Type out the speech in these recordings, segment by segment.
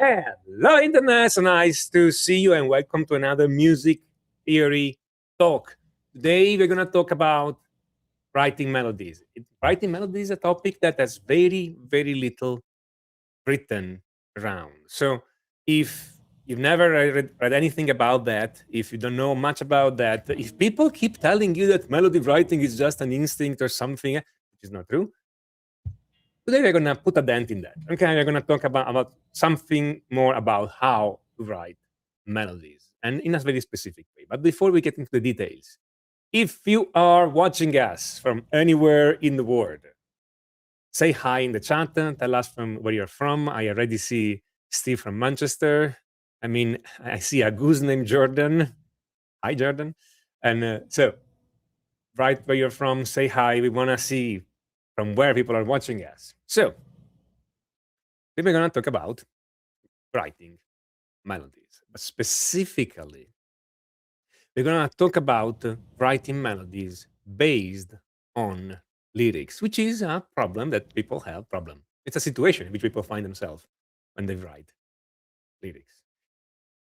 Hello, Internet. So nice to see you and welcome to another music theory talk. Today, we're going to talk about writing melodies. Writing melodies is a topic that has very, very little written around. So, if you've never read anything about that, if you don't know much about that, if people keep telling you that melody writing is just an instinct or something, which is not true, today we're gonna put a dent in that. Okay, we're gonna talk about something more about how to write melodies and in a very specific way. But before we get into the details, if you are watching us from anywhere in the world, say hi in the chat. Tell us from where you're from. I already see Steve from Manchester. I mean, I see a goose named Jordan. Hi, Jordan. And so, right where you're from, say hi. We want to see from where people are watching us. So, we're going to talk about writing melodies, but specifically, we're going to talk about writing melodies based on lyrics, which is a problem that people have. It's a situation in which people find themselves when they write lyrics.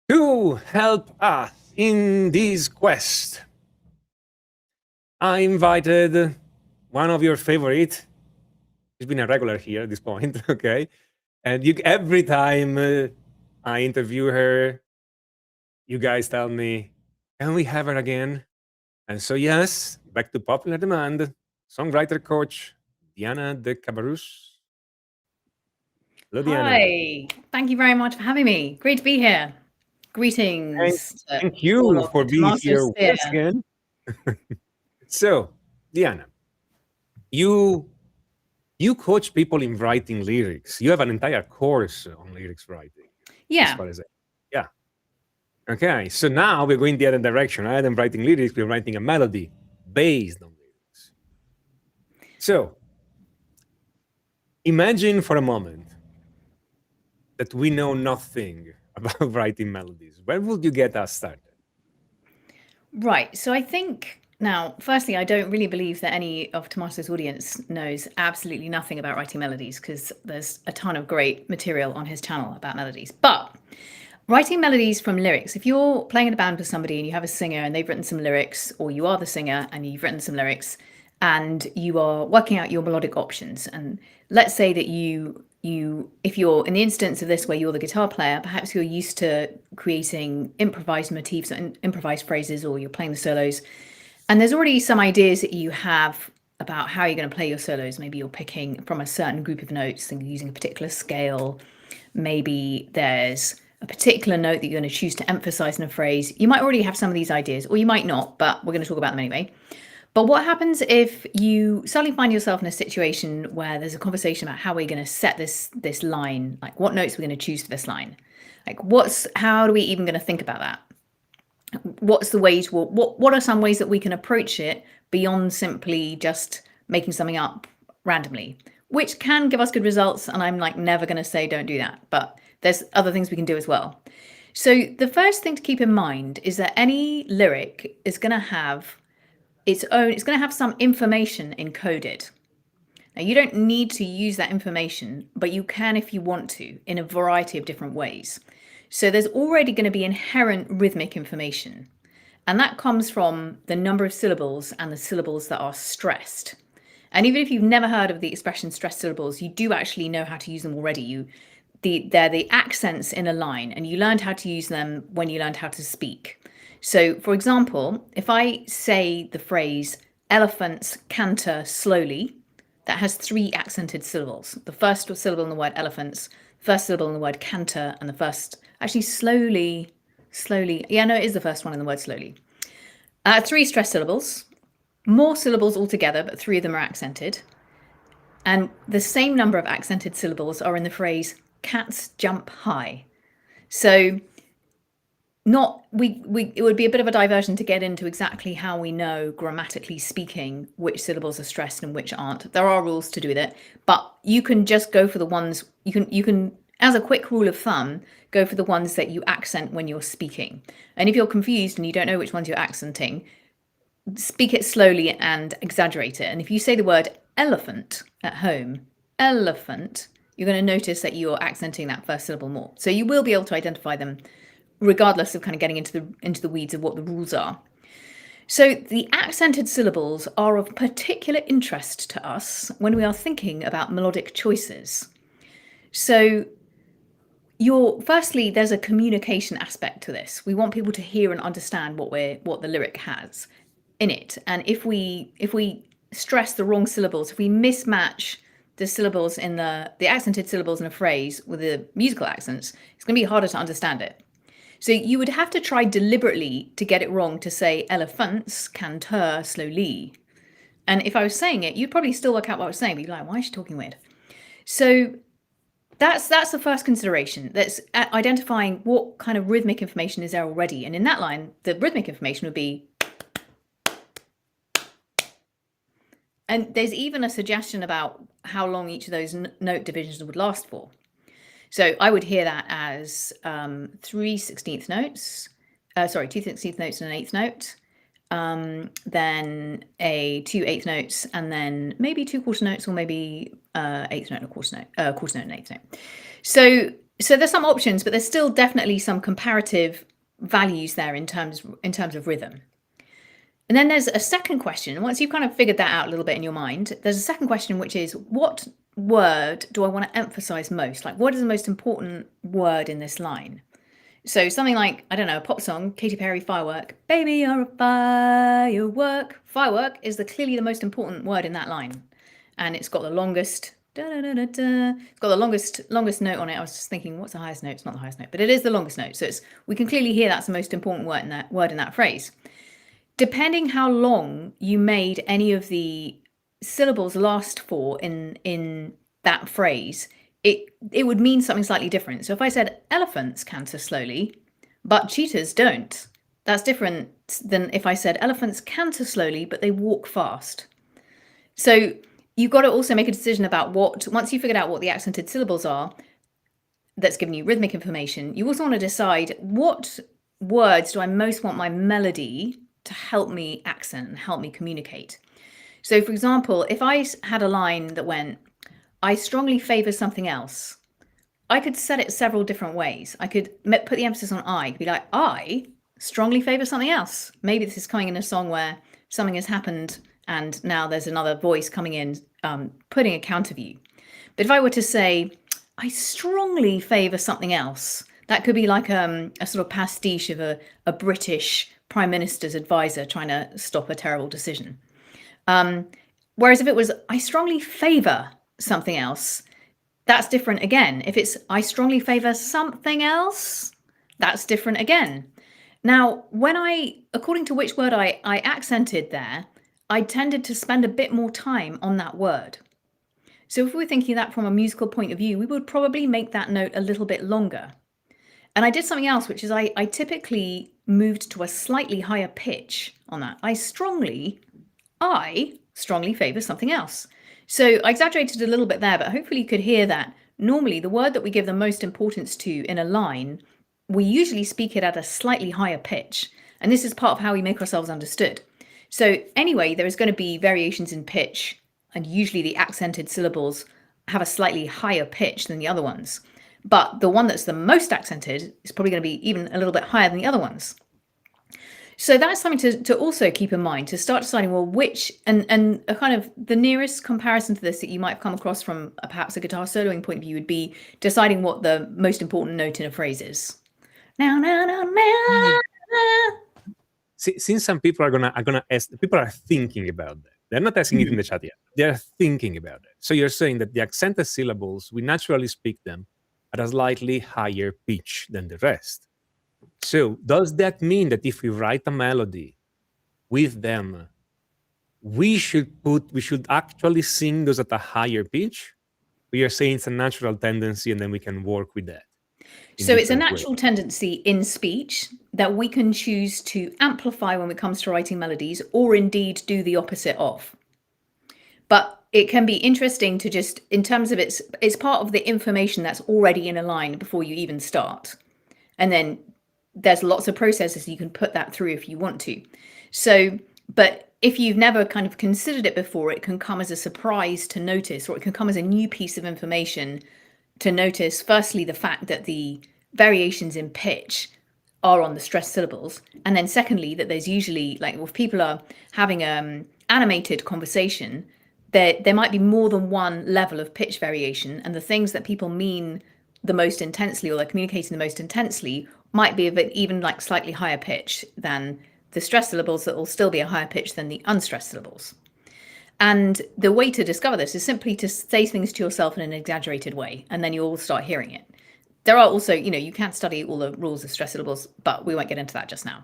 To help us in this quest, I invited one of your favorite. She's been a regular here at this point, okay? And every time I interview her, you guys tell me, can we have her again? And so, yes, back to popular demand, songwriter coach, Diana de Cabarrus. Hello, Diana. Hi, thank you very much for having me. Great to be here. Greetings. Thank you for being here once again. So, Diana, you coach people in writing lyrics. You have an entire course on lyrics writing. Yeah. As far as yeah. Okay, so now we're going the other direction. Rather than writing lyrics, we're writing a melody based on lyrics. So, imagine for a moment that we know nothing about writing melodies. Where would you get us started? Right. So I think now, firstly, I don't really believe that any of Tomato's audience knows absolutely nothing about writing melodies because there's a ton of great material on his channel about melodies. But writing melodies from lyrics, if you're playing in a band with somebody and you have a singer and they've written some lyrics, or you are the singer and you've written some lyrics, and you are working out your melodic options, and let's say that if you're in the instance of this where you're the guitar player, perhaps you're used to creating improvised motifs and improvised phrases, or you're playing the solos, and there's already some ideas that you have about how you're going to play your solos. Maybe you're picking from a certain group of notes and using a particular scale. Maybe there's a particular note that you're going to choose to emphasize in a phrase. You might already have some of these ideas, or you might not, but we're going to talk about them anyway. But what happens if you suddenly find yourself in a situation where there's a conversation about how we're going to set this line, like what notes we're going to choose for this line? Like how are we even going to think about that? What's the way to, what are some ways that we can approach it beyond simply just making something up randomly, which can give us good results. And I'm like never going to say don't do that, but there's other things we can do as well. So the first thing to keep in mind is that any lyric is going to have it's going to have some information encoded. Now, you don't need to use that information, but you can if you want to in a variety of different ways. So there's already going to be inherent rhythmic information, and that comes from the number of syllables and the syllables that are stressed. And even if you've never heard of the expression stressed syllables, you do actually know how to use them already. They're the accents in a line, and you learned how to use them when you learned how to speak. So, for example, if I say the phrase elephants canter slowly, that has 3 accented syllables. The first syllable in the word elephants, first syllable in the word canter, and the first, actually slowly, yeah, no, it is the first one in the word slowly. 3 stressed syllables, more syllables altogether, but 3 of them are accented. And the same number of accented syllables are in the phrase cats jump high. So it would be a bit of a diversion to get into exactly how we know, grammatically speaking, which syllables are stressed and which aren't. There are rules to do with it, but you can just go for the ones you can, as a quick rule of thumb, go for the ones that you accent when you're speaking. And if you're confused and you don't know which ones you're accenting, speak it slowly and exaggerate it. And if you say the word elephant at home, elephant, you're going to notice that you're accenting that first syllable more. So you will be able to identify them regardless of kind of getting into the weeds of what the rules are. So the accented syllables are of particular interest to us when we are thinking about melodic choices. So firstly, there's a communication aspect to this. We want people to hear and understand what the lyric has in it. And if we stress the wrong syllables, if we mismatch the syllables in the accented syllables in a phrase with the musical accents, it's going to be harder to understand it. So you would have to try deliberately to get it wrong to say elephants canter slowly. And if I was saying it, you'd probably still work out what I was saying, but you're like, why is she talking weird? So that's the first consideration. That's identifying what kind of rhythmic information is there already. And in that line, the rhythmic information would be. And there's even a suggestion about how long each of those note divisions would last for. So I would hear that as 3/16 notes, 2/16 notes and an eighth note, then 2/8 notes, and then maybe 2/4 notes, or maybe eighth note and a quarter note and eighth note. So there's some options, but there's still definitely some comparative values there in terms of rhythm. And then there's a second question. Once you've kind of figured that out a little bit in your mind, there's a second question, which is, what word do I want to emphasize most? Like, what is the most important word in this line? So something like, I don't know, a pop song, Katy Perry, Firework. Baby, you're a firework. Firework is clearly the most important word in that line. And it's got the longest, it's got the longest note on it. I was just thinking, what's the highest note? It's not the highest note, but it is the longest note. So we can clearly hear that's the most important word in that phrase. Depending how long you made any of the syllables last for in that phrase, it would mean something slightly different. So if I said elephants canter slowly, but cheetahs don't, that's different than if I said elephants canter slowly, but they walk fast. So you've got to also make a decision about once you figured out what the accented syllables are, that's giving you rhythmic information, you also want to decide what words do I most want my melody to help me accent and help me communicate. So for example, if I had a line that went, I strongly favor something else, I could set it several different ways. I could put the emphasis on I, be like, I strongly favor something else. Maybe this is coming in a song where something has happened and now there's another voice coming in, putting a counter view. But if I were to say, I strongly favor something else, that could be like a sort of pastiche of a British Prime Minister's advisor trying to stop a terrible decision. Whereas if it was, I strongly favor something else, that's different again. If it's, I strongly favor something else, that's different again. Now, according to which word I accented there, I tended to spend a bit more time on that word. So if we're thinking that from a musical point of view, we would probably make that note a little bit longer. And I did something else, which is I typically moved to a slightly higher pitch on that. I strongly favor something else. So I exaggerated a little bit there, but hopefully you could hear that. Normally, the word that we give the most importance to in a line, we usually speak it at a slightly higher pitch. And this is part of how we make ourselves understood. So anyway, there is going to be variations in pitch, and usually the accented syllables have a slightly higher pitch than the other ones. But the one that's the most accented is probably going to be even a little bit higher than the other ones. So that's something to also keep in mind, to start deciding, well, which, and a kind of the nearest comparison to this that you might have come across from perhaps a guitar soloing point of view would be deciding what the most important note in a phrase is. Now. Since some people are gonna ask, people are thinking about that. They're not asking it in the chat yet. They're thinking about it. So you're saying that the accented syllables, we naturally speak them at a slightly higher pitch than the rest. So does that mean that if we write a melody with them, we should actually sing those at a higher pitch? We are saying it's a natural tendency and then we can work with that. So it's a natural tendency in speech that we can choose to amplify when it comes to writing melodies, or indeed do the opposite of. But it can be interesting to just, in terms of it's part of the information that's already in a line before you even start. And then there's lots of processes you can put that through if you want to. So, but if you've never kind of considered it before, it can come as a surprise to notice, or it can come as a new piece of information to notice, firstly, the fact that the variations in pitch are on the stressed syllables. And then secondly, that there's usually, like if people are having animated conversation, there might be more than one level of pitch variation. And the things that people mean the most intensely, or they're communicating the most intensely, might be of an even like slightly higher pitch than the stressed syllables that will still be a higher pitch than the unstressed syllables. And the way to discover this is simply to say things to yourself in an exaggerated way, and then you'll start hearing it. There are also, you can't study all the rules of stressed syllables, but we won't get into that just now.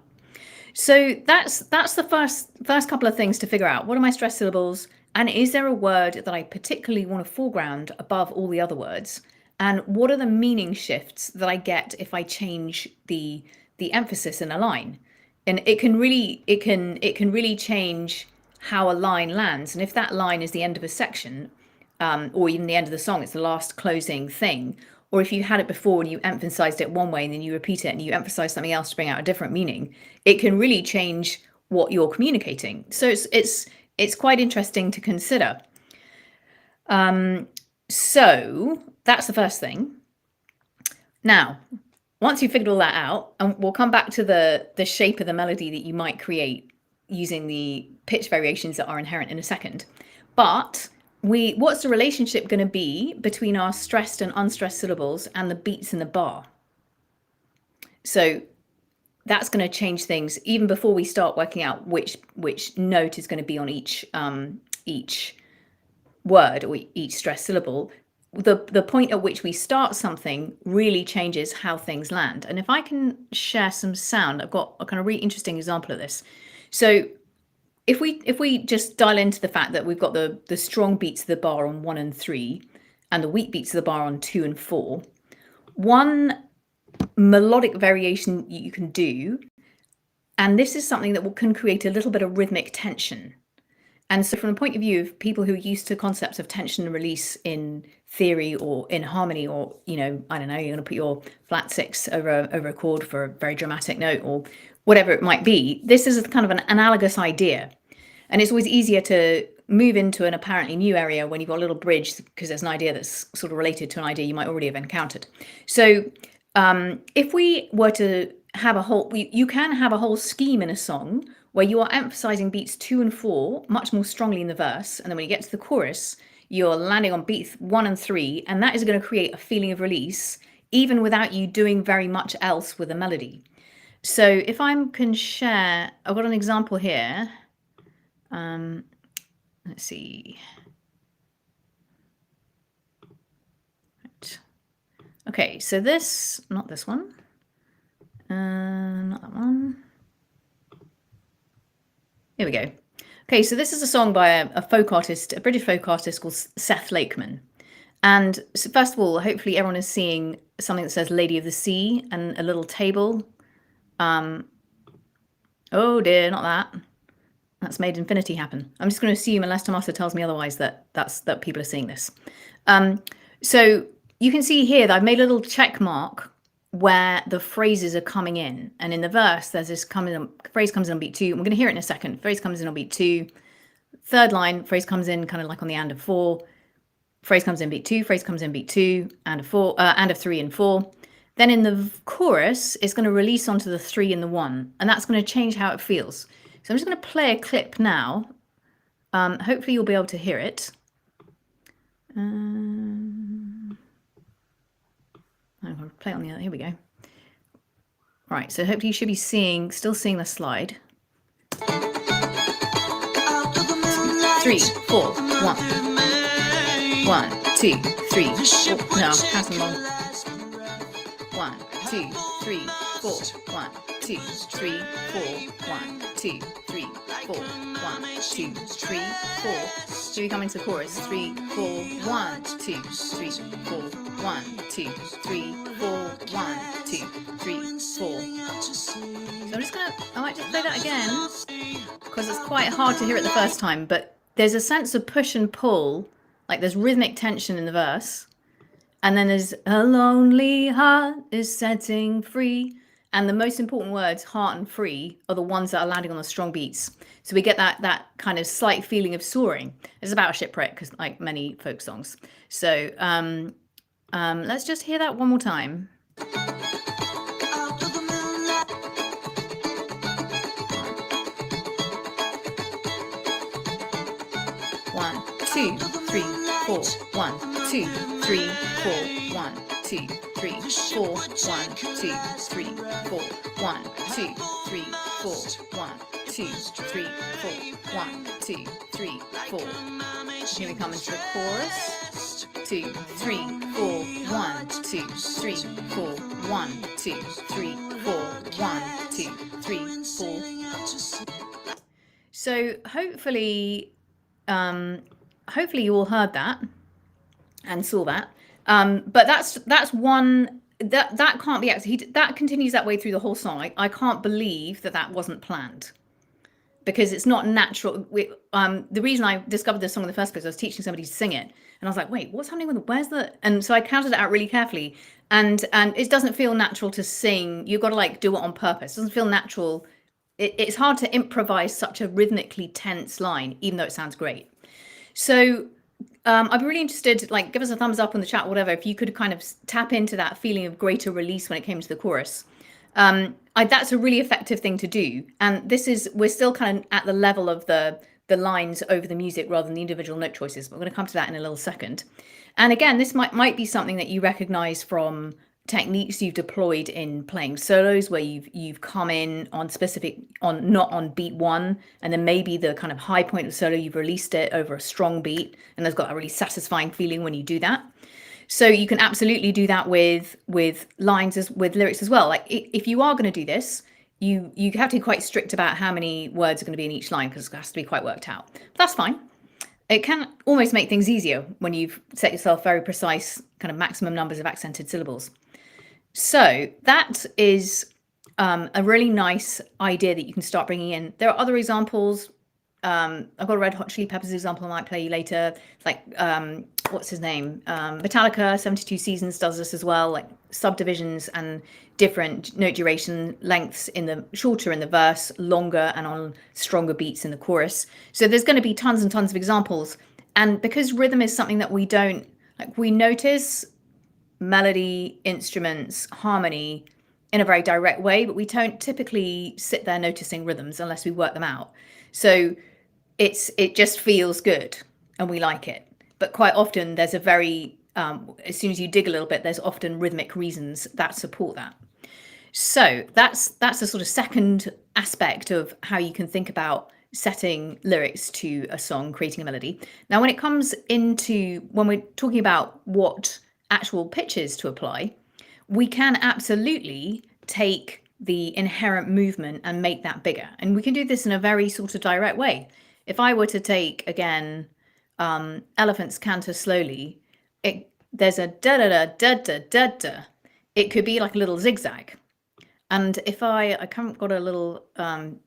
So that's the first couple of things to figure out. What are my stressed syllables? And is there a word that I particularly want to foreground above all the other words? And what are the meaning shifts that I get if I change the emphasis in a line? And it can really change how a line lands. And if that line is the end of a section, or even the end of the song, it's the last closing thing, or if you had it before and you emphasized it one way and then you repeat it and you emphasize something else to bring out a different meaning, it can really change what you're communicating. So it's quite interesting to consider. So that's the first thing. Now, once you've figured all that out, and we'll come back to the shape of the melody that you might create using the pitch variations that are inherent in a second. But what's the relationship going to be between our stressed and unstressed syllables and the beats in the bar? So that's going to change things even before we start working out which note is going to be on each word or each stressed syllable. The point at which we start something really changes how things land. And if I can share some sound, I've got a kind of really interesting example of this. So if we just dial into the fact that we've got the strong beats of the bar on 1 and 3 and the weak beats of the bar on 2 and 4, one melodic variation you can do, and this is something that can create a little bit of rhythmic tension. And so from the point of view of people who are used to concepts of tension and release in theory or in harmony, or, I don't know, you're going to put your flat 6 over a chord for a very dramatic note or whatever it might be, this is kind of an analogous idea. And it's always easier to move into an apparently new area when you've got a little bridge, because there's an idea that's sort of related to an idea you might already have encountered. So if we were to have you can have a whole scheme in a song where you are emphasizing beats 2 and 4 much more strongly in the verse. And then when you get to the chorus, you're landing on beats 1 and 3. And that is going to create a feeling of release, even without you doing very much else with the melody. So if I can share, I've got an example here. Let's see. Right. Okay, so not this one. Not that one. Here we go. Okay, so this is a song by a folk artist, a British folk artist called Seth Lakeman. And so first of all, hopefully everyone is seeing something that says Lady of the Sea and a little table. Oh dear, not that. That's made infinity happen. I'm just going to assume, unless Tommaso tells me otherwise, that people are seeing this. So you can see here that I've made a little check mark where the phrases are coming in. And in the verse, there's this phrase comes in on beat 2. We're going to hear it in a second. Phrase comes in on beat 2. Third line, phrase comes in kind of like on the and of 4. Phrase comes in beat 2. Phrase comes in beat 2. And of 4, and of 3 and 4. Then in the chorus, it's going to release onto the 3 and the 1. And that's going to change how it feels. So I'm just going to play a clip now. Hopefully you'll be able to hear it. I'm going to play it on the other. Here we go. Right, so hopefully you should be still seeing the slide. 3, 4, 1. 1, 2, 3, 4. No, pass them on. 1, 2, 3, 4. 1, 2, 3, 4. 1, 2, 3, 4. 1, 2, 3, 4. So we come into the chorus. 3, 4, 1, 2, 3, 4. 1, 2, 3, 4. 1, 2, 3, 4. So I might just play that again because it's quite hard to hear it the first time, but there's a sense of push and pull, like there's rhythmic tension in the verse. And then there's a lonely heart is setting free. And the most important words, heart and free, are the ones that are landing on the strong beats. So we get that kind of slight feeling of soaring. It's about a shipwreck, because like many folk songs. So Let's just hear that one more time. One, two, three, four. 1, 2, 3, 4. 1, 2, 3, 4. 1, 2, 3, 4. 1, 2, 3, 4. 1, 2, 3, 4. 1, 2, 3, 4. Here we come into the chorus. 2, 3, 4. 1, 2, 3, 4. 1, 2, 3, 4. 1, 2, 3, 4. So hopefully you all heard that and saw that. But that's one that can't be actually, that continues that way through the whole song. I can't believe that wasn't planned, because it's not natural. The reason I discovered this song in the first place, I was teaching somebody to sing it, and I was like, wait, what's happening with where's the, and so I counted it out really carefully, and it doesn't feel natural to sing. You've got to like do it on purpose. It doesn't feel natural. It's hard to improvise such a rhythmically tense line, even though it sounds great. So I'd be really interested, like, give us a thumbs up on the chat, or whatever, if you could kind of tap into that feeling of greater release when it came to the chorus. That's a really effective thing to do. And we're still kind of at the level of the lines over the music rather than the individual note choices. But we're going to come to that in a little second. And again, this might be something that you recognize from techniques you've deployed in playing solos, where you've come in on not on beat one, and then maybe the kind of high point of solo, you've released it over a strong beat, and there's got a really satisfying feeling when you do that. So you can absolutely do that with lines, with lyrics as well. Like if you are going to do this, you have to be quite strict about how many words are going to be in each line, because it has to be quite worked out. But that's fine. It can almost make things easier when you've set yourself very precise kind of maximum numbers of accented syllables. So that is a really nice idea that you can start bringing in. There are other examples. I've got a Red Hot Chili Peppers example I might play you later. Like, what's his name? Metallica, 72 Seasons does this as well, like subdivisions and different note duration lengths, shorter in the verse, longer and on stronger beats in the chorus. So there's going to be tons and tons of examples. And because rhythm is something that we notice melody, instruments, harmony in a very direct way, but we don't typically sit there noticing rhythms unless we work them out. So it just feels good and we like it. But quite often there's a very, as soon as you dig a little bit, there's often rhythmic reasons that support that. So that's the sort of second aspect of how you can think about setting lyrics to a song, creating a melody. Now, when it comes into, when we're talking about what actual pitches to apply, we can absolutely take the inherent movement and make that bigger. And we can do this in a very sort of direct way. If I were to take, again, Elephants Canter Slowly, there's a da-da-da-da-da-da-da. It could be like a little zigzag. And if I haven't got a little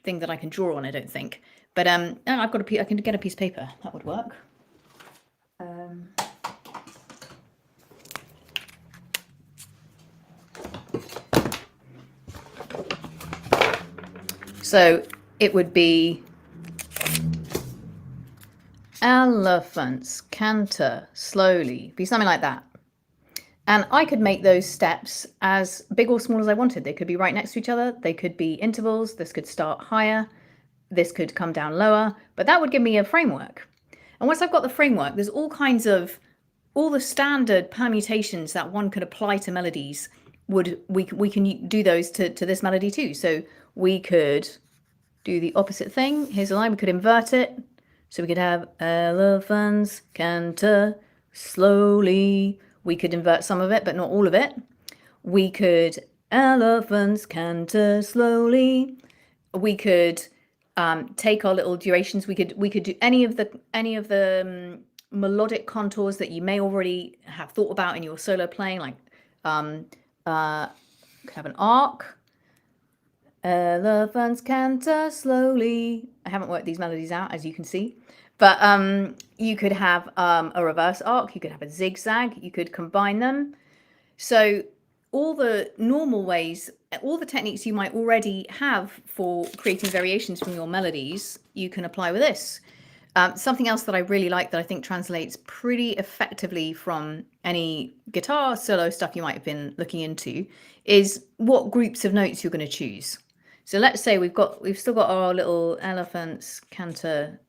thing that I can draw on, I don't think. But I can get a piece of paper. That would work. So it would be elephants canter slowly, be something like that. And I could make those steps as big or small as I wanted. They could be right next to each other. They could be intervals. This could start higher. This could come down lower. But that would give me a framework. And once I've got the framework, there's all the standard permutations that one could apply to melodies. We can do those to this melody too. So we could do the opposite thing. Here's a line. We could invert it. So we could have elephants canter slowly. We could invert some of it, but not all of it. We could elephants canter slowly. We could take our little durations. We could do any of the melodic contours that you may already have thought about in your solo playing, like could have an arc. Elephants canter slowly. I haven't worked these melodies out, as you can see. But you could have a reverse arc. You could have a zigzag. You could combine them. So all the normal ways, all the techniques you might already have for creating variations from your melodies, you can apply with this. Something else that I really like that I think translates pretty effectively from any guitar solo stuff you might have been looking into is what groups of notes you're going to choose. So let's say we've still got our little elephants canter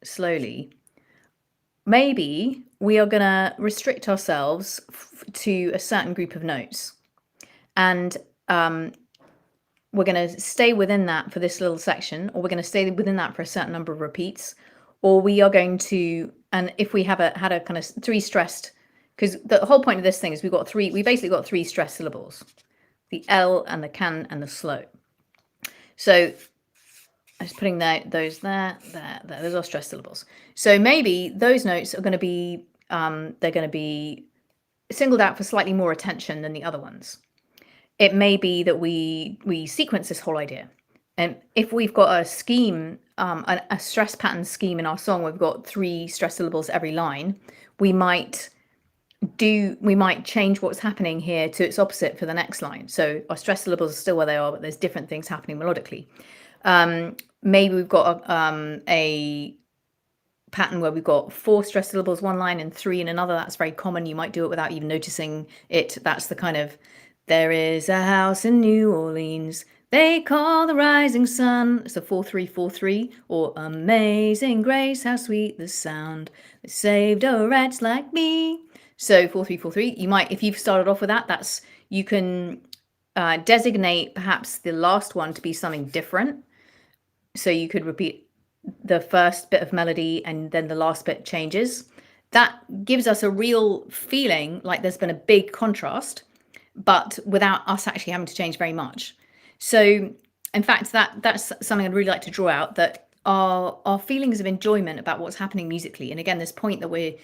slowly. Maybe we are going to restrict ourselves to a certain group of notes, and we're going to stay within that for this little section, or we're going to stay within that for a certain number of repeats, or we are going to, and if we had a kind of three stressed, because the whole point of this thing is we basically got three stressed syllables, the L and the can and the slow. So I'm just putting those there, those are stressed syllables. So maybe those notes are going to be, they're going to be singled out for slightly more attention than the other ones. It may be that we sequence this whole idea. And if we've got a scheme, a stress pattern scheme in our song, we've got three stress syllables every line, we might change what's happening here to its opposite for the next line. So our stress syllables are still where they are, but there's different things happening melodically. Maybe we've got a pattern where we've got 4 stress syllables one line and 3 in another. That's very common. You might do it without even noticing it. That's the kind of, there is a house in New Orleans they call the rising sun. It's a 4-3-4-3. Or amazing grace, how sweet the sound that saved a wretch like me. So 4-3-4-3. You might, if you've started off with that, you can designate perhaps the last one to be something different. So you could repeat the first bit of melody and then the last bit changes. That gives us a real feeling like there's been a big contrast, but without us actually having to change very much. So in fact, that's something I'd really like to draw out, that our feelings of enjoyment about what's happening musically. And again, this point that we're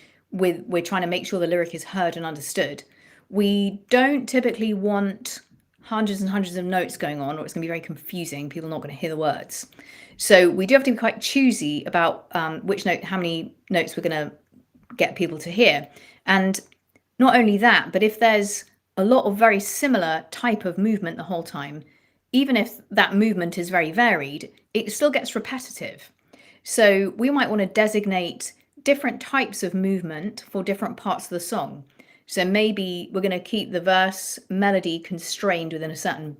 trying to make sure the lyric is heard and understood. We don't typically want hundreds and hundreds of notes going on, or it's going to be very confusing. People are not going to hear the words. So we do have to be quite choosy about which note, how many notes we're going to get people to hear. And not only that, but if there's a lot of very similar type of movement the whole time, even if that movement is very varied, it still gets repetitive. So we might want to designate different types of movement for different parts of the song. So maybe we're going to keep the verse melody constrained within a certain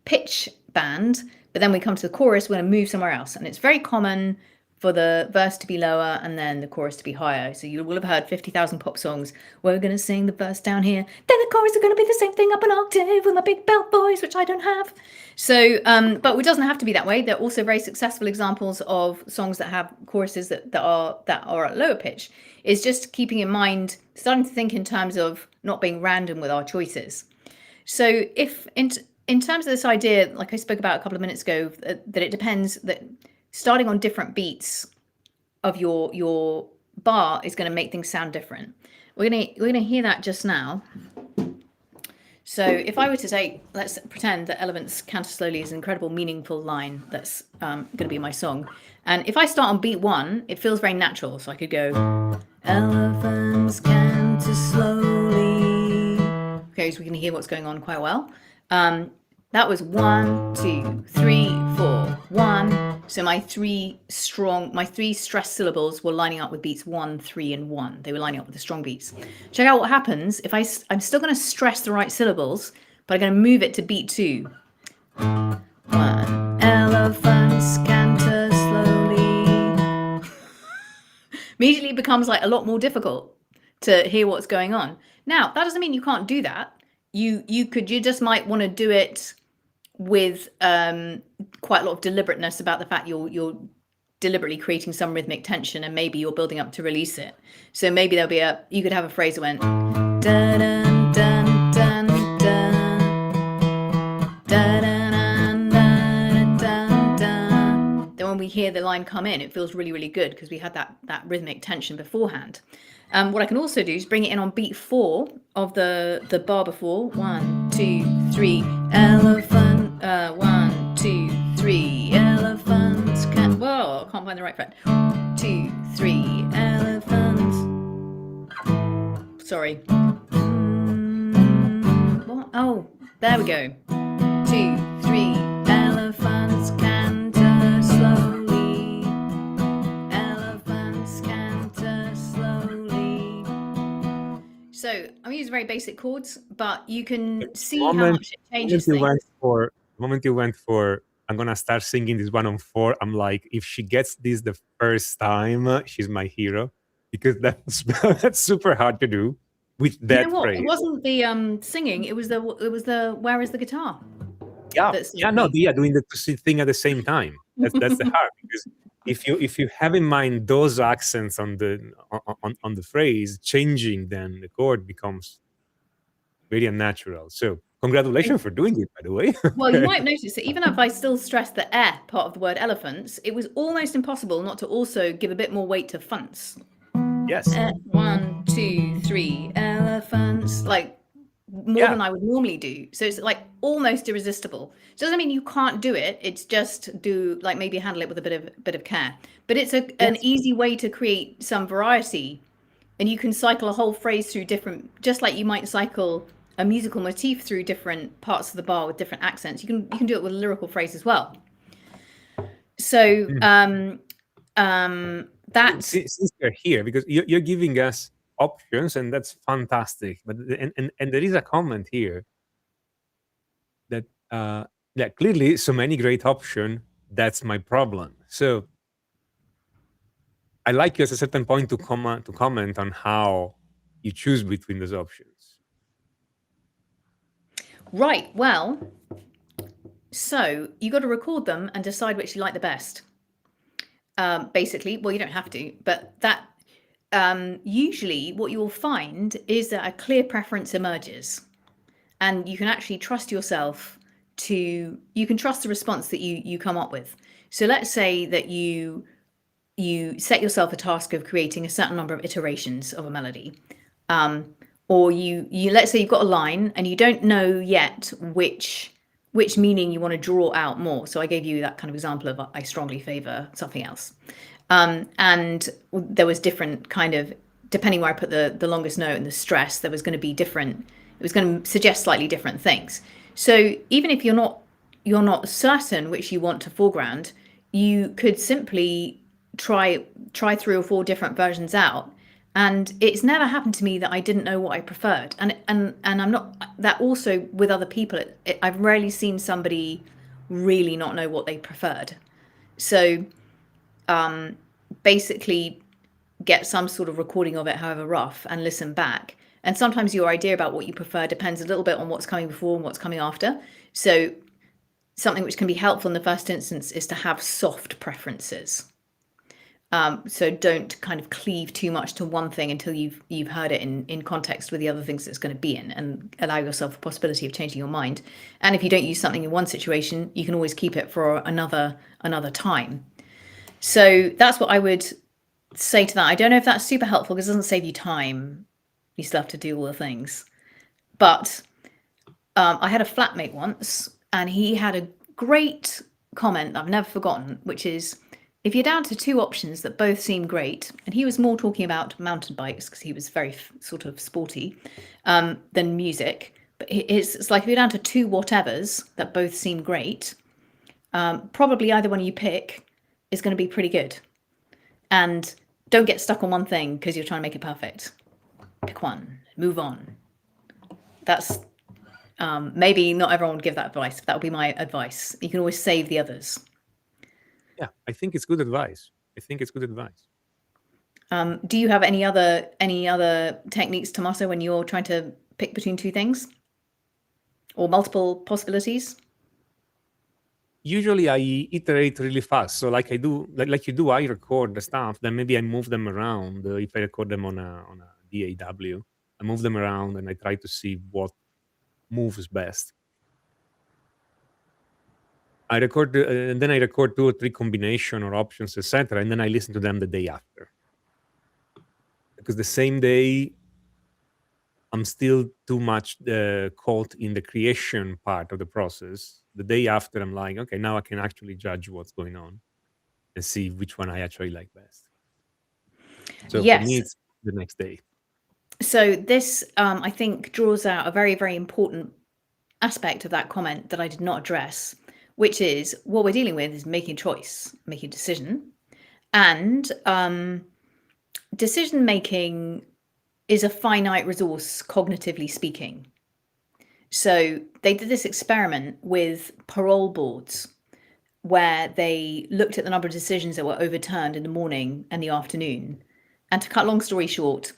pitch band, but then we come to the chorus, we're going to move somewhere else. And it's very common for the verse to be lower and then the chorus to be higher. So you will have heard 50,000 pop songs where we're going to sing the verse down here, then the chorus is going to be the same thing up an octave with my big belt voice, which I don't have. So, but it doesn't have to be that way. There are also very successful examples of songs that have choruses that are at lower pitch. It's just keeping in mind, starting to think in terms of not being random with our choices. So if in terms of this idea, like I spoke about a couple of minutes ago, that it depends, that starting on different beats of your bar is going to make things sound different. We're gonna hear that just now. So if I were to take, let's pretend that Elephants Canter Slowly is an incredible, meaningful line that's going to be my song. And if I start on beat 1, it feels very natural. So I could go, elephants canter slowly. Okay, so we can hear what's going on quite well. That was 1, 2, 3, 4, 1. So my three stressed syllables were lining up with beats 1, 3, and 1. They were lining up with the strong beats. Check out what happens if I'm still going to stress the right syllables, but I'm going to move it to beat 2. 1. Elephants canter slowly. Immediately it becomes like a lot more difficult to hear what's going on. Now, that doesn't mean you can't do that. You just might want to do it with quite a lot of deliberateness about the fact you're deliberately creating some rhythmic tension, and maybe you're building up to release it. So maybe you could have a phrase that went dun dun dun dun dun dun dun dun dun. Then when we hear the line come in, it feels really, really good because we had that rhythmic tension beforehand. What I can also do is bring it in on beat 4 of the bar before. 1, 2, 3, elephant. 1, 2, 3, elephants. Whoa, I can't find the right fret. 2, 3, elephants. Sorry. What? Oh, there we go. 2, 3, elephants canter slowly. So I'm gonna use very basic chords, but you can The see how moment, much it the moment changes you things. went for, the moment you went for, I'm gonna start singing this one on 4. I'm like, if she gets this the first time, she's my hero, because that's that's super hard to do with You that know what? It phrase. wasn't the singing. It was the where is the guitar? Yeah, That yeah, stopped no, me. yeah, doing the two thing at the same time. That's the hard, because if you have in mind those accents on the phrase, changing then the chord becomes very unnatural. So congratulations for doing it, by the way. Well, you might notice that even if I still stress the part of the word elephants, it was almost impossible not to also give a bit more weight to funts. Yes. 1, 2, 3 elephants, like more Yeah. than I would normally do. So it's like almost irresistible. It doesn't mean you can't do it. It's just do like maybe handle it with a bit of care. But it's an Yes. easy way to create some variety, and you can cycle a whole phrase through different, just like you might cycle a musical motif through different parts of the bar with different accents. You can do it with a lyrical phrase as well. So that Since you're here, because you're giving us options, and that's fantastic. But and there is a comment here that yeah, clearly so many great option. That's my problem. So I like you at a certain point to comment on how you choose between those options. right. Well, so you got to record them and decide which you like the best. Basically, well, you don't have to, but that usually what you will find is that a clear preference emerges, and you can actually trust yourself you can trust the response that you come up with. So let's say that you set yourself a task of creating a certain number of iterations of a melody, or you let's say you've got a line and you don't know yet which meaning you want to draw out more. So I gave you that kind of example of I strongly favor something else, and there was different kind of, depending where I put the longest note and the stress, there was going to be different, it was going to suggest slightly different things. So even if you're not certain which you want to foreground, you could simply try 3 or 4 different versions out. And it's never happened to me that I didn't know what I preferred. And I'm not that, also with other people, I've rarely seen somebody really not know what they preferred. So basically get some sort of recording of it, however rough, and listen back. And sometimes your idea about what you prefer depends a little bit on what's coming before and what's coming after. So something which can be helpful in the first instance is to have soft preferences. So don't kind of cleave too much to one thing until you've heard it in context with the other things it's going to be in, and allow yourself a possibility of changing your mind. And if you don't use something in one situation, you can always keep it for another time. So that's what I would say to that. I don't know if that's super helpful because it doesn't save you time. You still have to do all the things. But I had a flatmate once, and he had a great comment that I've never forgotten, which is, if you're down to 2 options that both seem great, and he was more talking about mountain bikes because he was very sort of sporty, than music. But it's like if you're down to 2 whatevers that both seem great, probably either one you pick is going to be pretty good. And don't get stuck on one thing because you're trying to make it perfect. Pick one, move on. That's maybe not everyone would give that advice, but that would be my advice. You can always save the others. Yeah, I think it's good advice. Do you have any other techniques, Tommaso, when you're trying to pick between 2 things or multiple possibilities? Usually I iterate really fast. So like I do, like you do, I record the stuff, then maybe I move them around. If I record them on a DAW, I move them around and I try to see what moves best. I record and then I record 2 or 3 combination or options, etc., and then I listen to them the day after. Because the same day I'm still too much caught in the creation part of the process. The day after, I'm like, okay, now I can actually judge what's going on and see which one I actually like best. So for me, Yes. it's the next day. So this, I think, draws out a very, very important aspect of that comment that I did not address, which is what we're dealing with is making a choice, making a decision. And decision making is a finite resource, cognitively speaking. So they did this experiment with parole boards where they looked at the number of decisions that were overturned in the morning and the afternoon. And to cut long story short,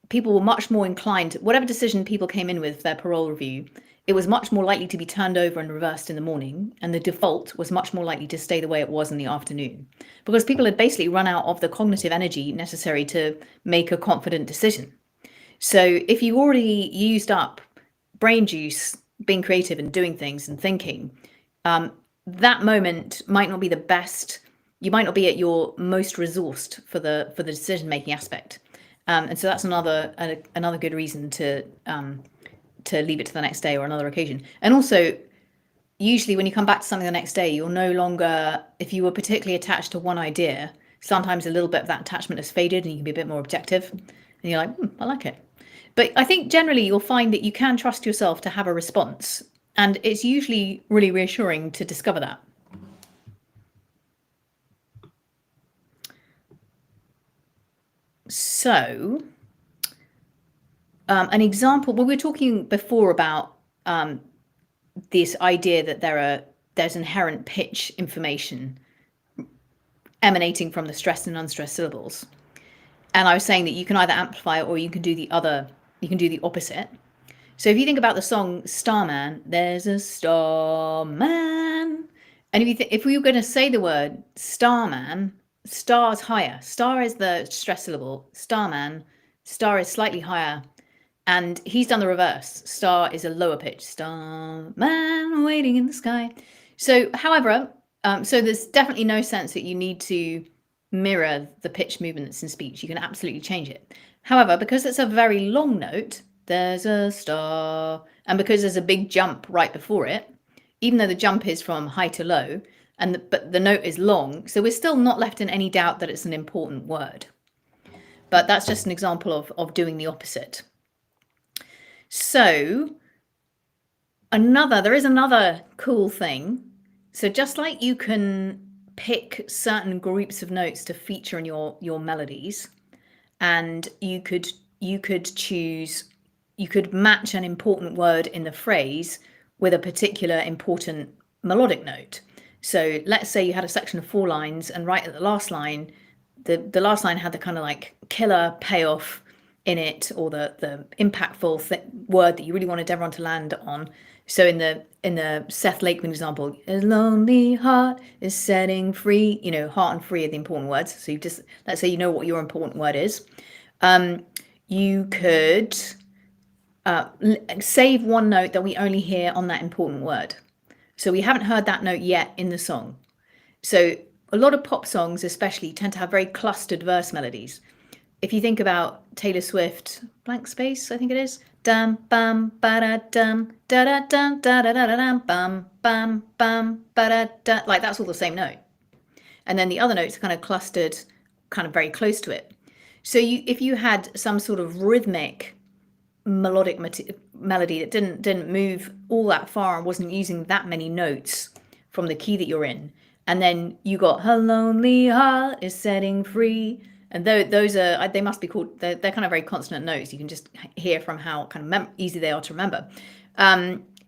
people were much more inclined, whatever decision people came in with their parole review, it was much more likely to be turned over and reversed in the morning, and the default was much more likely to stay the way it was in the afternoon, because people had basically run out of the cognitive energy necessary to make a confident decision. So if you already used up brain juice being creative and doing things and thinking, that moment might not be the best. You might not be at your most resourced for the decision making aspect, and so that's another good reason to leave it to the next day or another occasion. And also, usually when you come back to something the next day, you're no longer, if you were particularly attached to one idea, sometimes a little bit of that attachment has faded and you can be a bit more objective, and you're like, I like it. But I think generally you'll find that you can trust yourself to have a response, and it's usually really reassuring to discover that. So an example, we were talking before about this idea that there's inherent pitch information emanating from the stressed and unstressed syllables. And I was saying that you can either amplify it or you can do the opposite. So if you think about the song Starman, there's a starman. And if we were going to say the word starman, star's higher. Star is the stress syllable. Starman, star is slightly higher. And he's done the reverse. Star is a lower pitch. Starman waiting in the sky. So, however, so there's definitely no sense that you need to mirror the pitch movements in speech. You can absolutely change it. However, because it's a very long note, there's a star, and because there's a big jump right before it, even though the jump is from high to low, but the note is long, so we're still not left in any doubt that it's an important word. But that's just an example of doing the opposite. So there is another cool thing. So just like you can pick certain groups of notes to feature in your melodies, and you could match an important word in the phrase with a particular important melodic note. So let's say you had a section of 4 lines, and right at the last line, the last line had the kind of like killer payoff in it, or the impactful word that you really wanted everyone to land on. So in the Seth Lakeman example, a lonely heart is setting free, heart and free are the important words. So let's say you know what your important word is. You could save one note that we only hear on that important word. So we haven't heard that note yet in the song. So a lot of pop songs especially tend to have very clustered verse melodies. If you think about Taylor Swift, Blank Space, I think it is, dum bum ba da dum da da dum da da da dum bum bum bum ba da da, like that's all the same note. And then the other notes are kind of clustered, kind of very close to it. So if you had some sort of rhythmic melodic melody that didn't move all that far and wasn't using that many notes from the key that you're in, and then you got her lonely heart is setting free, and those are, they must be called, they're kind of very consonant notes. You can just hear from how kind of easy they are to remember.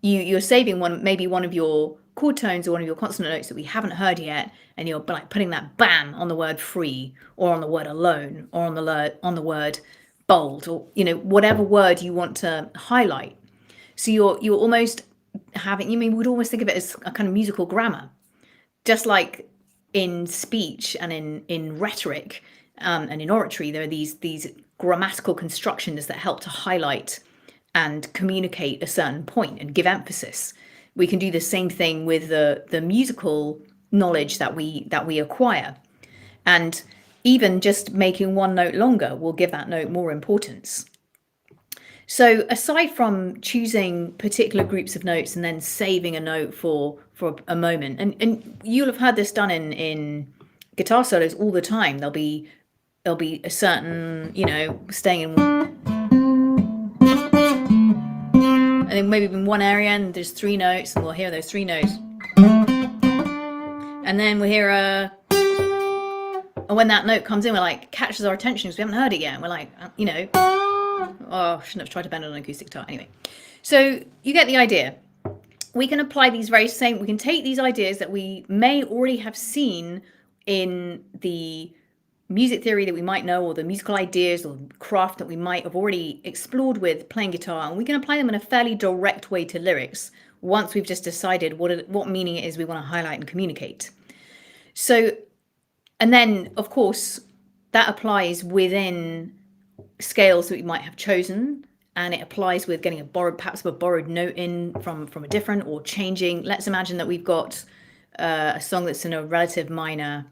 You're saving maybe one of your chord tones or one of your consonant notes that we haven't heard yet, and you're like putting that bam on the word free, or on the word alone, or on the word bold, or whatever word you want to highlight. So you're almost having, we'd almost think of it as a kind of musical grammar, just like in speech and in rhetoric and in oratory. There are these grammatical constructions that help to highlight and communicate a certain point and give emphasis. We can do the same thing with the musical knowledge that we acquire, and even just making one note longer will give that note more importance. So aside from choosing particular groups of notes and then saving a note for a moment, and you'll have heard this done in guitar solos all the time. There'll be a certain, staying in one, and then maybe in one area and there's 3 notes, and we'll hear those 3 notes, and then we'll hear And when that note comes in, we're like, catches our attention because we haven't heard it yet. And we're like, you know, oh, shouldn't have tried to bend on an acoustic guitar. Anyway, so you get the idea. We can apply these we can take these ideas that we may already have seen in the music theory that we might know, or the musical ideas or craft that we might have already explored with playing guitar, and we can apply them in a fairly direct way to lyrics once we've just decided what meaning it is we want to highlight and communicate. So, and then of course that applies within scales that we might have chosen, and it applies with getting perhaps a borrowed note in from a different, or changing. Let's imagine that we've got a song that's in a relative minor,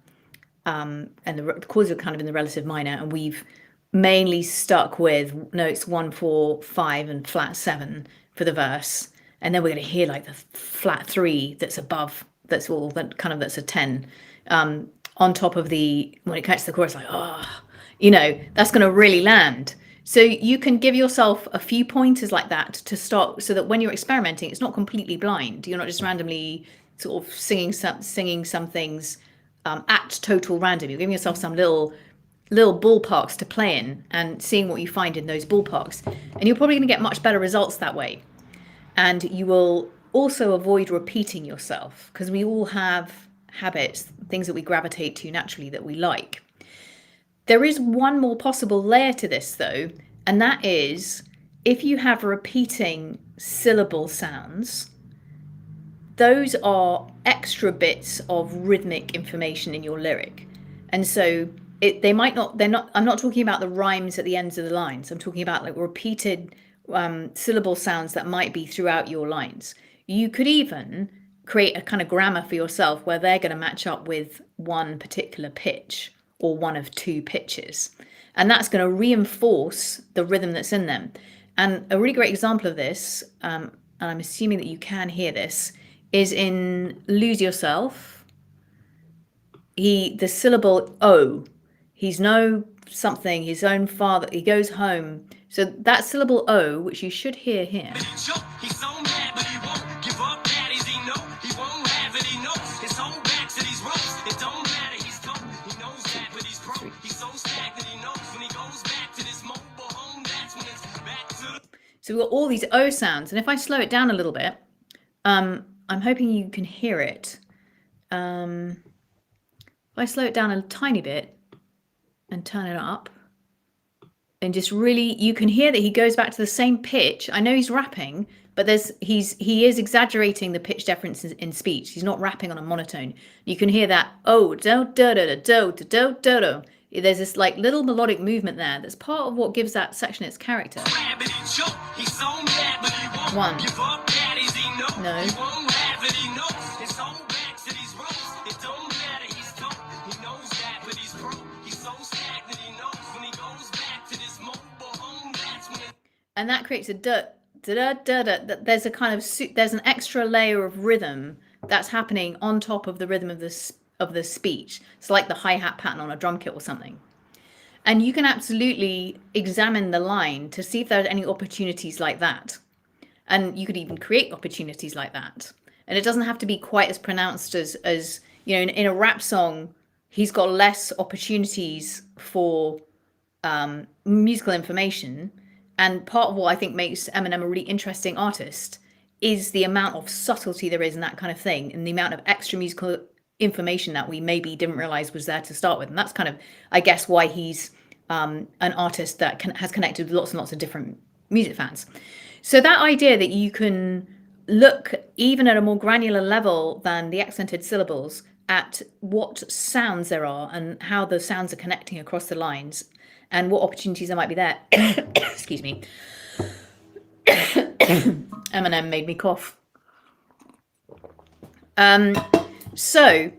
and the chords are kind of in the relative minor, and we've mainly stuck with notes 1, 4, 5 and flat 7 for the verse, and then we're going to hear like the flat 3 that's above, that's a 10 on top of when it catches the chorus, like, you know, that's going to really land. So you can give yourself a few pointers like that to start, so that when you're experimenting, it's not completely blind. You're not just randomly sort of singing some things at total random. You're giving yourself some little ballparks to play in and seeing what you find in those ballparks. And you're probably going to get much better results that way. And you will also avoid repeating yourself, because we all have habits, things that we gravitate to naturally that we like. There is one more possible layer to this though, and that is if you have repeating syllable sounds, those are extra bits of rhythmic information in your lyric. And so I'm not talking about the rhymes at the ends of the lines. I'm talking about like repeated syllable sounds that might be throughout your lines. You could even create a kind of grammar for yourself where they're going to match up with one particular pitch or one of two pitches. And that's going to reinforce the rhythm that's in them. And a really great example of this, and I'm assuming that you can hear this, is in Lose Yourself. The syllable O, he's no something, his own father, he goes home. So that syllable O, which you should hear here. So we've got all these O sounds, and if I slow it down a little bit, I'm hoping you can hear it. If I slow it down a tiny bit and turn it up, and just really, you can hear that he goes back to the same pitch. I know he's rapping, but he is exaggerating the pitch differences in speech. He's not rapping on a monotone. You can hear that do do do do do do do do. There's this like little melodic movement there that's part of what gives that section its character. One. No. And that creates a da da da da. There's a kind of there's an extra layer of rhythm that's happening on top of the rhythm of the speech. It's like the hi-hat pattern on a drum kit or something. And you can absolutely examine the line to see if there's any opportunities like that. And you could even create opportunities like that. And it doesn't have to be quite as pronounced as you know, in a rap song, he's got less opportunities for musical information. And part of what I think makes Eminem a really interesting artist is the amount of subtlety there is in that kind of thing, and the amount of extra musical information that we maybe didn't realize was there to start with. And that's kind of, I guess, why he's an artist that has connected with lots and lots of different music fans. So that idea that you can look even at a more granular level than the accented syllables at what sounds there are and how the sounds are connecting across the lines and what opportunities there might be there. Excuse me. Eminem made me cough. So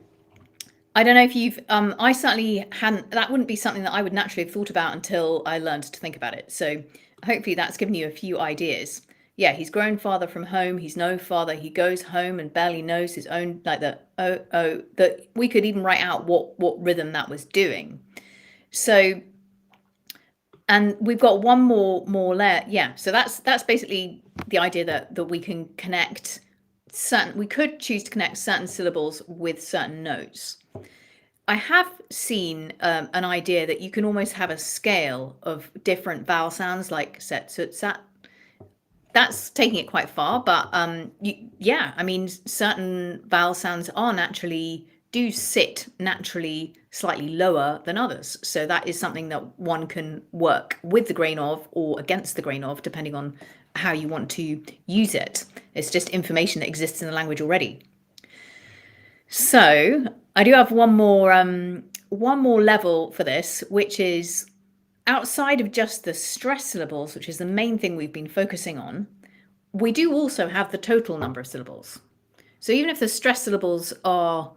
I don't know if you've, I certainly hadn't, that wouldn't be something that I would naturally have thought about until I learned to think about it. So hopefully that's given you a few ideas. Yeah, he's grown farther from home. He's no father. He goes home and barely knows his own, like the that we could even write out what rhythm that was doing. So, and we've got one more layer. Yeah, so that's basically the idea that we can connect we could choose to connect certain syllables with certain notes. I have seen an idea that you can almost have a scale of different vowel sounds, like set, sut, sat. That's taking it quite far, but yeah, I mean, certain vowel sounds do sit naturally slightly lower than others. So that is something that one can work with the grain of or against the grain of, depending on how you want to use it. It's just information that exists in the language already. So I do have one more level for this, which is outside of just the stress syllables, which is the main thing we've been focusing on. We do also have the total number of syllables. So even if the stress syllables are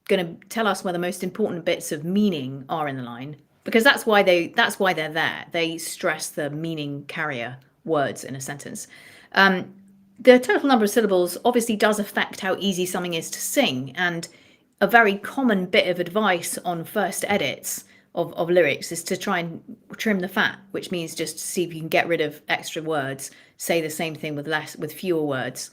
going to tell us where the most important bits of meaning are in the line, because that's why they're there. They stress the meaning carrier words in a sentence. The total number of syllables obviously does affect how easy something is to sing, and a very common bit of advice on first edits of lyrics is to try and trim the fat, which means just see if you can get rid of extra words, say the same thing with fewer words.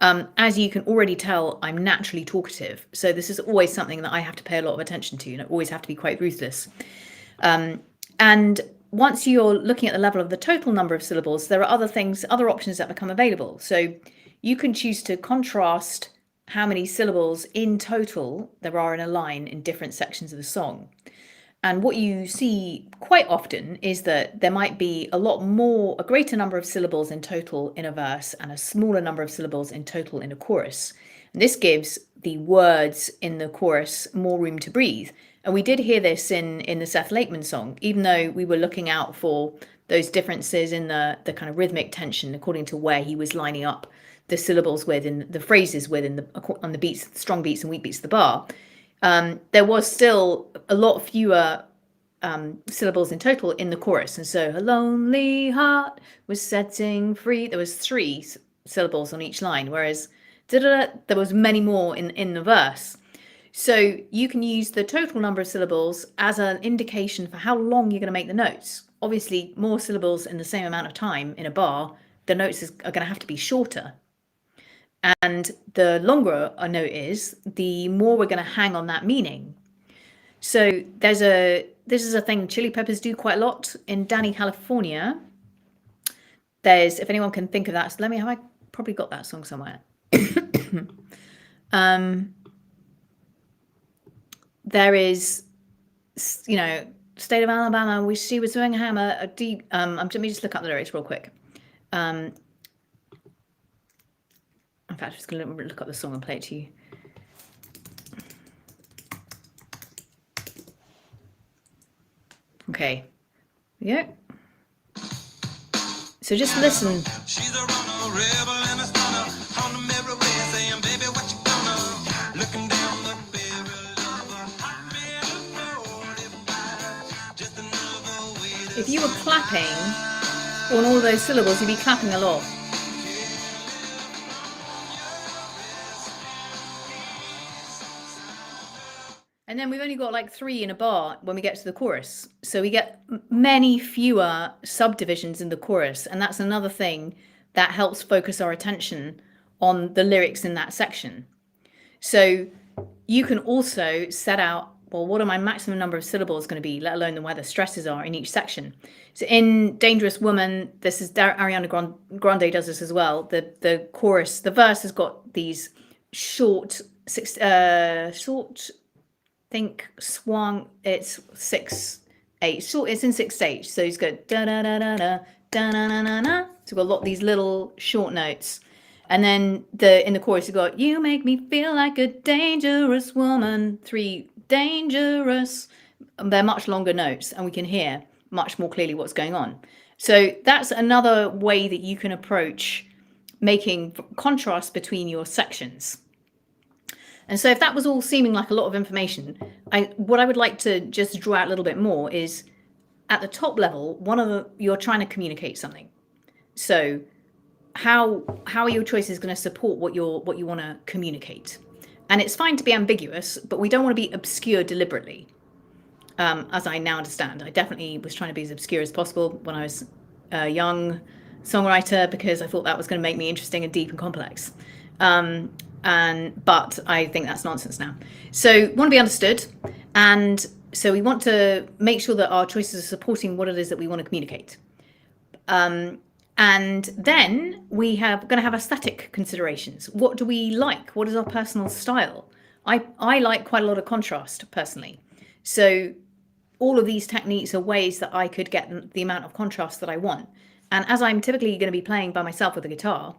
As you can already tell, I'm naturally talkative, so this is always something that I have to pay a lot of attention to, and I always have to be quite ruthless. And once you're looking at the level of the total number of syllables, there are other options that become available. So you can choose to contrast how many syllables in total there are in a line in different sections of the song. And what you see quite often is that there might be a greater number of syllables in total in a verse and a smaller number of syllables in total in a chorus. And this gives the words in the chorus more room to breathe. And we did hear this in the Seth Lakeman song, even though we were looking out for those differences in the kind of rhythmic tension according to where he was lining up the syllables with and the phrases with on the beats, strong beats and weak beats of the bar. There was still a lot fewer syllables in total in the chorus. And so a lonely heart was setting free. There was 3 syllables on each line, whereas there was many more in the verse. So you can use the total number of syllables as an indication for how long you're going to make the notes. Obviously, more syllables in the same amount of time in a bar, the notes are going to have to be shorter. And the longer a note is, the more we're going to hang on that meaning. So this is a thing Chili Peppers do quite a lot in Danny California. If anyone can think of that, so have I probably got that song somewhere. There is, State of Alabama, wish she was doing a hammer, a deep, let me just look up the lyrics real quick. In fact, I'm just going to look up the song and play it to you. Okay. Yeah. So just listen. She's a runner, rebel and a stunner. On the mirror way saying, baby, what you gonna? Looking down the barrel of a if you were clapping on all those syllables, you'd be clapping a lot. And then we've only got like 3 in a bar when we get to the chorus. So we get many fewer subdivisions in the chorus. And that's another thing that helps focus our attention on the lyrics in that section. So you can also set out, well, what are my maximum number of syllables going to be, let alone where the stresses are in each section. So in Dangerous Woman, this is Ariana Grande does this as well. The chorus, the verse has got these short, think swung, it's 6/8. Short, it's in 6/8. So he's got da da da da da da da da da. So we've got these little short notes. And then in the chorus you've got, you make me feel like a dangerous woman. 3 dangerous. They're much longer notes and we can hear much more clearly what's going on. So that's another way that you can approach making contrast between your sections. And so if that was all seeming like a lot of information, what I would like to just draw out a little bit more is at the top level, you're trying to communicate something. So how are your choices going to support what you want to communicate? And it's fine to be ambiguous, but we don't want to be obscure deliberately. As I now understand, I definitely was trying to be as obscure as possible when I was a young songwriter because I thought that was going to make me interesting and deep and complex. But I think that's nonsense now. So want to be understood, And so we want to make sure that our choices are supporting what it is that we want to communicate. And then we have going to have aesthetic considerations. What do we like? What is our personal style? I like quite a lot of contrast personally. So all of these techniques are ways that I could get the amount of contrast that I want. And as I'm typically going to be playing by myself with a guitar,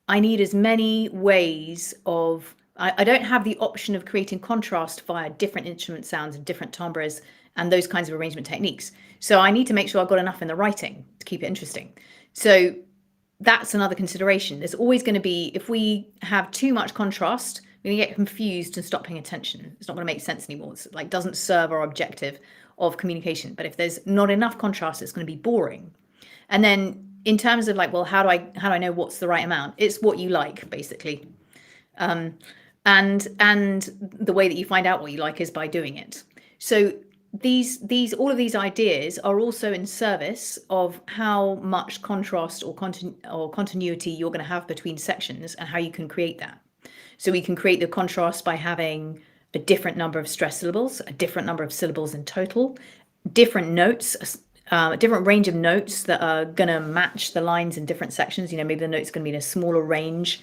I need as many ways of, I don't have the option of creating contrast via different instrument sounds and different timbres and those kinds of arrangement techniques. So I need to make sure I've got enough in the writing to keep it interesting. So that's another consideration. There's always going to be, if we have too much contrast, we're going to get confused and stop paying attention. It's not going to make sense anymore. It's like doesn't serve our objective of communication. But if there's not enough contrast, it's going to be boring. And then in terms of like, well, how do I know what's the right amount? It's what you like, basically. And the way that you find out what you like is by doing it. So all of these ideas are also in service of how much contrast or continuity you're going to have between sections and how you can create that. So we can create the contrast by having a different number of stressed syllables, a different number of syllables in total, different notes, a different range of notes that are going to match the lines in different sections. You know, maybe the note's going to be in a smaller range,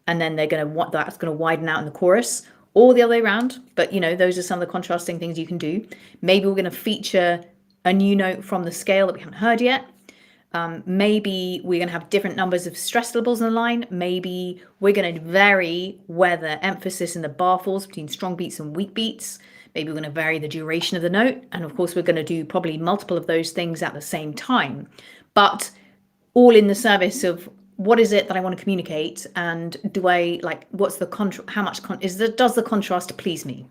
and then that's going to widen out in the chorus, or the other way around. But you know, those are some of the contrasting things you can do. Maybe we're going to feature a new note from the scale that we haven't heard yet. Maybe we're going to have different numbers of stressed syllables in the line. Maybe we're going to vary where the emphasis in the bar falls between strong beats and weak beats. Maybe we're going to vary the duration of the note. And of course, we're going to do probably multiple of those things at the same time, but all in the service of what is it that I want to communicate, and do I like, what's the how much does the contrast please me?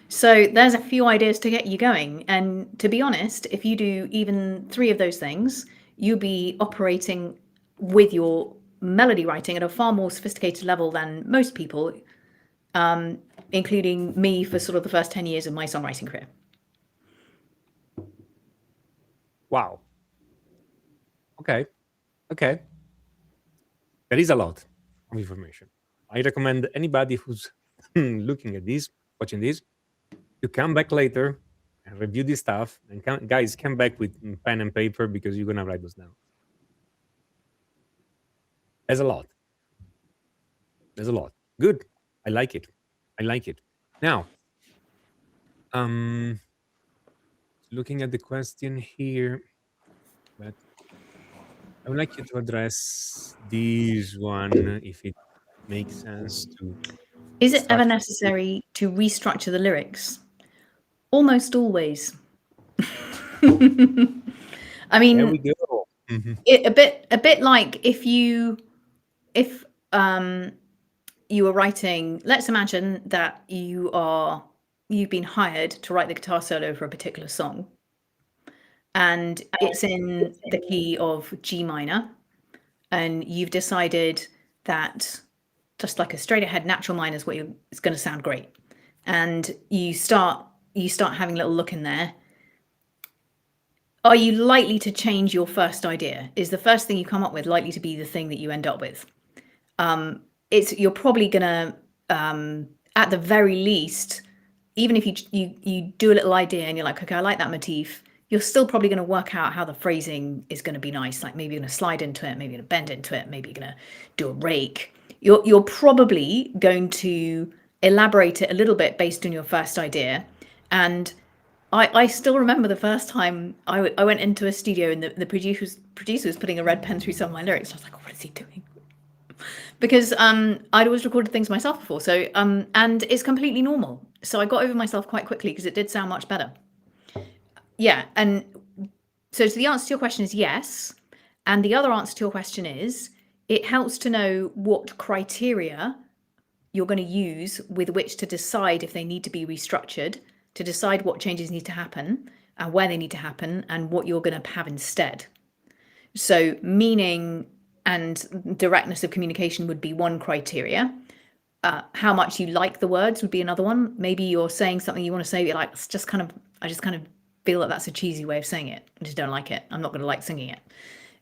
So there's a few ideas to get you going. And to be honest, if you do even 3 of those things, you'll be operating with your melody writing at a far more sophisticated level than most people, including me for sort of the first 10 years of my songwriting career. Wow. Okay. That is a lot of information. I recommend anybody who's looking at this, watching this, to come back later and review this stuff. And guys, come back with pen and paper, because you're going to write those down. There's a lot. Good. I like it. Now, looking at the question here, but I would like you to address this one, if it makes sense to. Is it ever necessary to restructure the lyrics? Almost always. I mean, there we go. A bit like if you were writing, let's imagine that you've been hired to write the guitar solo for a particular song, and it's in the key of G minor, and you've decided that just like a straight ahead natural minor is it's going to sound great, and you start having a little look in there. Are you likely to change your first idea? Is the first thing you come up with likely to be the thing that you end up with? You're probably gonna, at the very least, even if you do a little idea and you're like, okay, I like that motif, you're still probably going to work out how the phrasing is going to be nice. Like maybe you're going to slide into it, maybe you're going to bend into it, maybe you're going to do a rake. You're probably going to elaborate it a little bit based on your first idea. And I still remember the first time I went into a studio and the producer was putting a red pen through some of my lyrics. I was like, what is he doing? Because I'd always recorded things myself before. So and it's completely normal. So I got over myself quite quickly because it did sound much better. Yeah. And so the answer to your question is yes. And the other answer to your question is, it helps to know what criteria you're going to use with which to decide if they need to be restructured, to decide what changes need to happen and where they need to happen and what you're going to have instead. So meaning and directness of communication would be one criteria. How much you like the words would be another one. Maybe you're saying something you want to say, you're like, I just kind of feel that that's a cheesy way of saying it. I just don't like it. I'm not going to like singing it.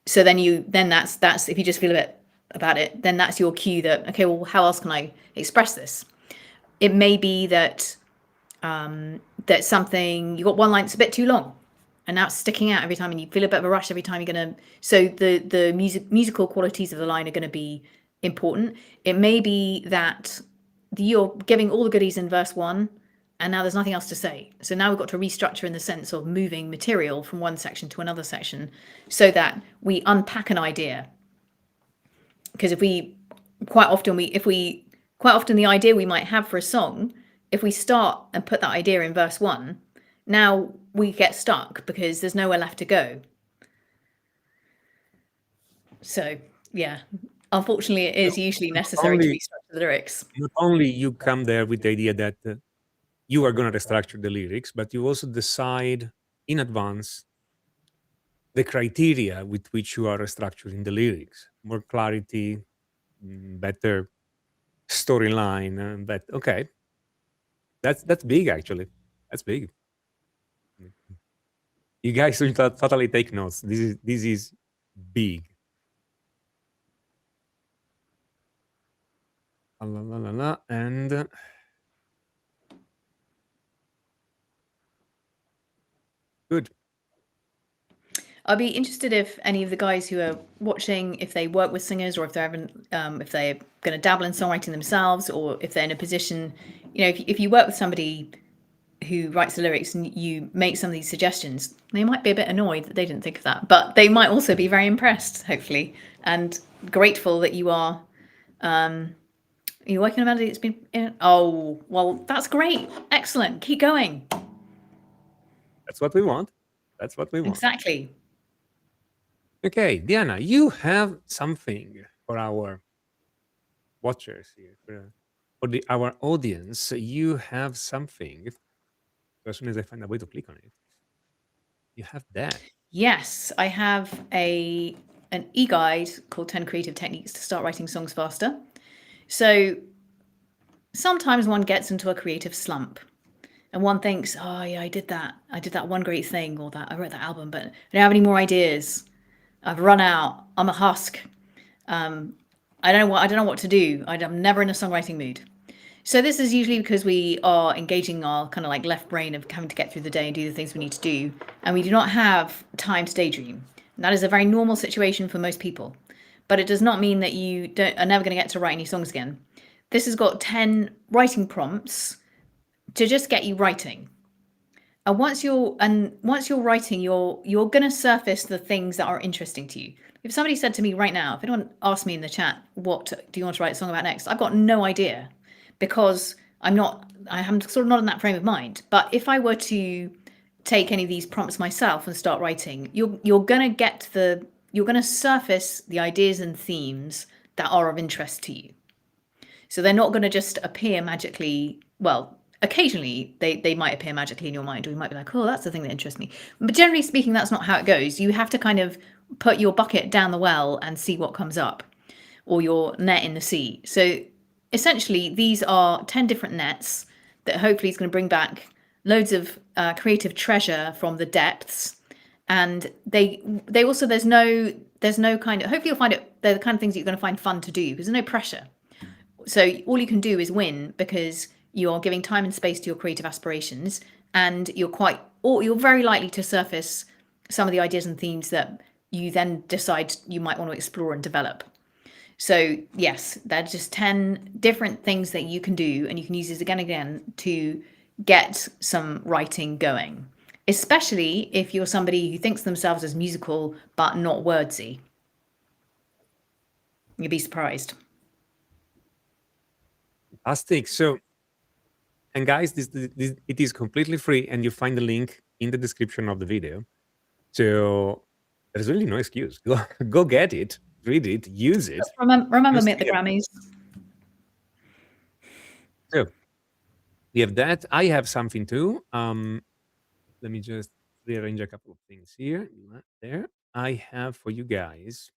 So then that's if you just feel a bit about it, then that's your cue that, okay, well, how else can I express this? It may be that that something, you got one line that's a bit too long, and now it's sticking out every time, and you feel a bit of a rush every time you're gonna. So the musical qualities of the line are going to be important. It may be that you're giving all the goodies in verse 1, and now there's nothing else to say. So now we've got to restructure in the sense of moving material from one section to another section, so that we unpack an idea. Because if we quite often the idea we might have for a song, if we start and put that idea in verse 1, now we get stuck because there's nowhere left to go. So yeah, unfortunately, it is usually necessary to restructure the lyrics. Not only you come there with the idea that you are going to restructure the lyrics, but you also decide in advance the criteria with which you are restructuring the lyrics. More clarity, better storyline. But okay, that's big actually. That's big. You guys should totally take notes. This is big. La, la, la, la, and good. I'd be interested if any of the guys who are watching, if they work with singers, or if they're if they're going to dabble in songwriting themselves, or if they're in a position, if you work with somebody who writes the lyrics and you make some of these suggestions, they might be a bit annoyed that they didn't think of that, but they might also be very impressed, hopefully, and grateful that you are you're working on a melody that's been oh, well, that's great, excellent, keep going. That's what we want. That's what we want. Exactly. Okay, Diana, you have something for our watchers here, for our audience. You have something. As soon as I find a way to click on it, you have that. Yes, I have an e-guide called 10 Creative Techniques to Start Writing Songs Faster. So sometimes one gets into a creative slump and one thinks, oh yeah, I did that one great thing, or that I wrote that album, but I don't have any more ideas. I've run out. I'm a husk. I don't know what to do. I'm never in a songwriting mood. So this is usually because we are engaging our kind of like left brain of having to get through the day and do the things we need to do, and we do not have time to daydream. And that is a very normal situation for most people, but it does not mean that you are never going to get to write any songs again. This has got 10 writing prompts to just get you writing. And once you're writing, you're going to surface the things that are interesting to you. If somebody said to me right now, if anyone asked me in the chat, what do you want to write a song about next? I've got no idea, because I'm sort of not in that frame of mind. But if I were to take any of these prompts myself and start writing, you're going to surface the ideas and themes that are of interest to you. So they're not going to just appear magically. Well, occasionally they might appear magically in your mind, or you might be like, oh, that's the thing that interests me. But generally speaking, that's not how it goes. You have to kind of put your bucket down the well and see what comes up, or your net in the sea. So essentially, these are 10 different nets that hopefully is going to bring back loads of creative treasure from the depths. And they also, there's no kind of, hopefully you'll find they're the kind of things that you're going to find fun to do, because there's no pressure. So all you can do is win, because you're giving time and space to your creative aspirations, and you're very likely to surface some of the ideas and themes that you then decide you might want to explore and develop. So yes, they're just 10 different things that you can do, and you can use this again and again to get some writing going, especially if you're somebody who thinks themselves as musical but not wordsy. You'd be surprised. Fantastic. So, and guys, this it is completely free, and you find the link in the description of the video. So there's really no excuse. Go get it, read it, use it. Remember me at the Grammys. So we have that. I have something too. Let me just rearrange a couple of things here. There. I have for you guys.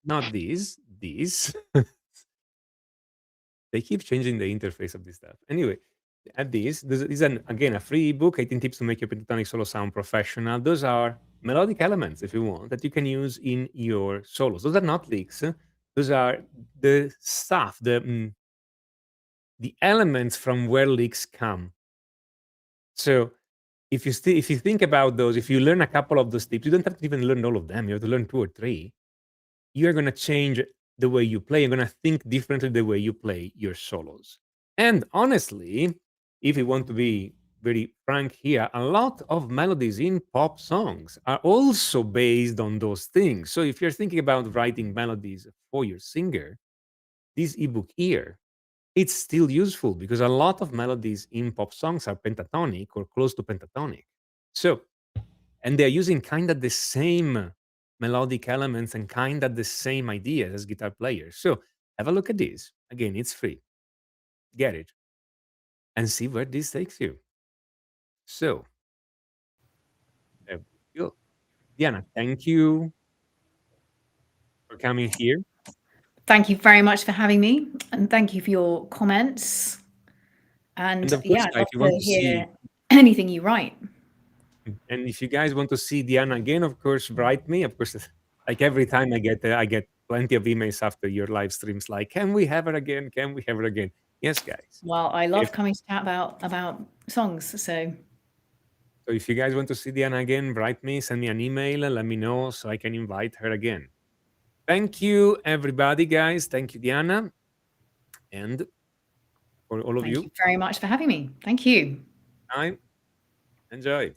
Not these. These. They keep changing the interface of this stuff. Anyway, at this is again a free ebook, 18 tips to make your pentatonic solo sound professional. Those are melodic elements, if you want, that you can use in your solos. Those are not licks. Those are the stuff, the elements from where licks come. So if you think about those, if you learn a couple of those tips, you don't have to even learn all of them. You have to learn 2 or 3. You're going to change the way you play. You're going to think differently the way you play your solos. And honestly, if you want to be very frank here, a lot of melodies in pop songs are also based on those things. So if you're thinking about writing melodies for your singer, this ebook here, it's still useful because a lot of melodies in pop songs are pentatonic or close to pentatonic. So, and they're using kind of the same melodic elements and kind of the same ideas as guitar players. So have a look at this. Again, it's free. Get it and see where this takes you. So there we go. Diana, thank you for coming here. Thank you very much for having me, and thank you for your comments. And of yeah, course, I'd if you love want to to see, hear anything you write. and if you guys want to see Diana again, of course, write me. Of course, like every time I get plenty of emails after your live streams, like, can we have her again? Can we have her again? Yes, guys. Well, I love If, coming to chat about songs. So if you guys want to see Diana again, write me, send me an email, and let me know so I can invite her again. Thank you, everybody, guys. Thank you, Diana. And for all of thank you very much for having me. Thank you. Enjoy.